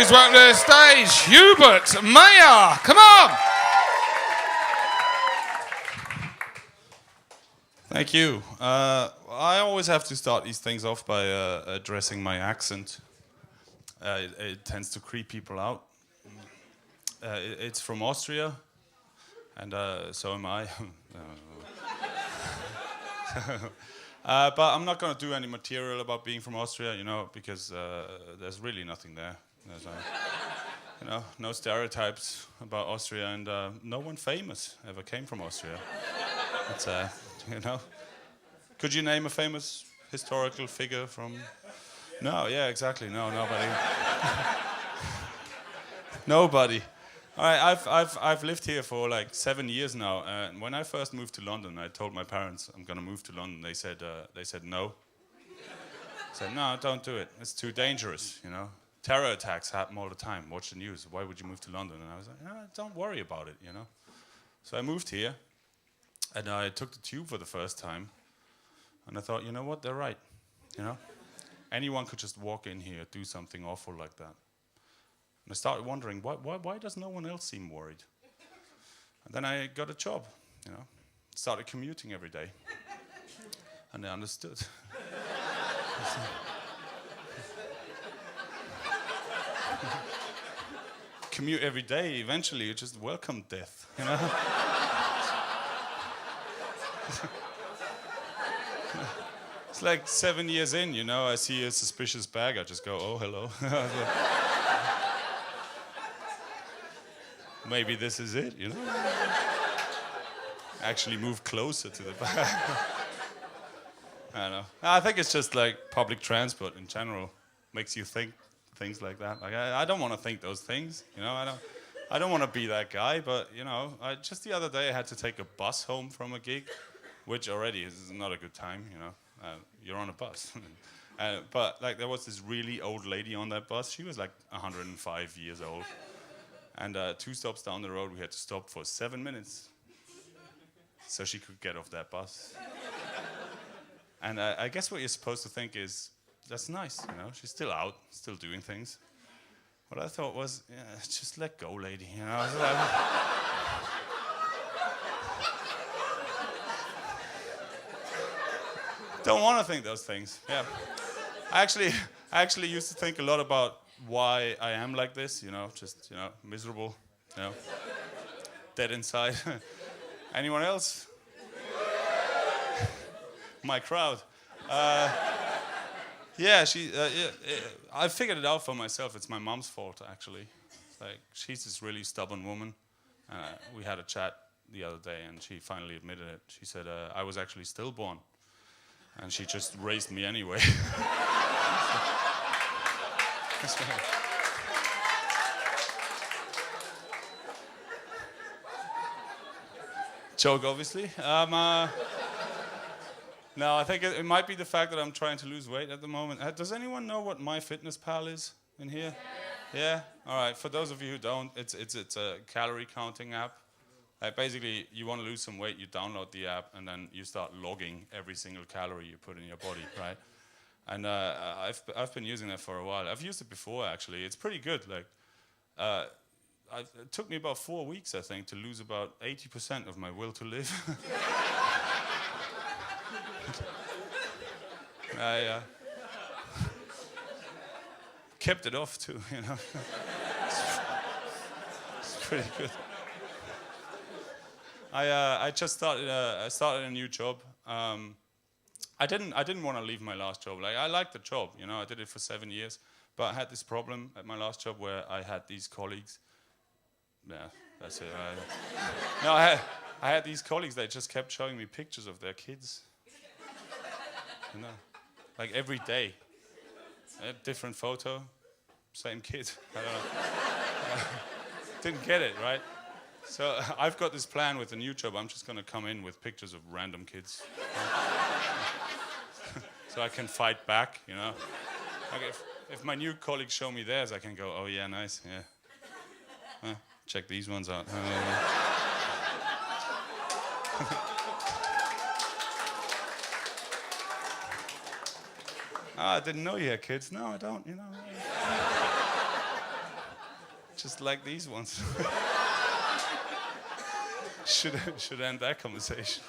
Please welcome to the stage, Hubert Mayr. Come on. Thank you. I always have to start these things off by addressing my accent. It tends to creep people out. It's from Austria, and so am I. But I'm not going to do any material about being from Austria, because there's really nothing there. There's, no stereotypes about Austria, and no one famous ever came from Austria. It's, Could you name a famous historical figure from? No, yeah, exactly. No, nobody. Nobody. All right, I've lived here for like 7 years now, and when I first moved to London, I told my parents I'm gonna move to London. They said no. I said no, don't do it. It's too dangerous. Terror attacks happen all the time. Watch the news. Why would you move to London? And I was like, no, don't worry about it. So I moved here, and I took the tube for the first time, and I thought, you know what? They're right. Anyone could just walk in here, do something awful like that. And I started wondering, why does no one else seem worried? And then I got a job, started commuting every day. And I understood. Commute every day, eventually you just welcome death, It's like 7 years in, I see a suspicious bag, I just go, oh, hello. Maybe this is it, Actually move closer to the back. I don't know. I think it's just like public transport in general makes you think things like that. Like I don't want to think those things, I don't want to be that guy, but just the other day I had to take a bus home from a gig, which already is not a good time, You're on a bus. But like there was this really old lady on that bus. She was like 105 years old. And 2 stops down the road, we had to stop for 7 minutes so she could get off that bus. And I guess what you're supposed to think is, that's nice, she's still out, still doing things. What I thought was, just let go, lady, Don't want to think those things, yeah. I actually used to think a lot about why I am like this, just, miserable, dead inside. Anyone else? My crowd. I figured it out for myself. It's my mom's fault, actually. Like, she's this really stubborn woman. We had a chat the other day, and she finally admitted it. She said, I was actually stillborn, and she just raised me anyway. That's right. Joke, obviously. No, I think it might be the fact that I'm trying to lose weight at the moment. Does anyone know what MyFitnessPal is in here? Yeah? All right, for those of you who don't, it's a calorie counting app. Basically, you want to lose some weight, you download the app, and then you start logging every single calorie you put in your body, right? And I've been using that for a while. I've used it before, actually. It's pretty good. Like, it took me about 4 weeks, I think, to lose about 80% of my will to live. I kept it off too, It's pretty good. I just started a new job. I didn't want to leave my last job. Like I liked the job, I did it for 7 years, but I had this problem at my last job where I had these colleagues. Yeah, that's it. I had these colleagues that just kept showing me pictures of their kids. Like every day, a different photo, same kid. I don't know. Didn't get it, right? So I've got this plan with the new job. I'm just going to come in with pictures of random kids. So I can fight back, Like if my new colleagues show me theirs, I can go, oh yeah, nice, yeah. Check these ones out. I didn't know you had kids. No, I don't, just like these ones. Should end that conversation.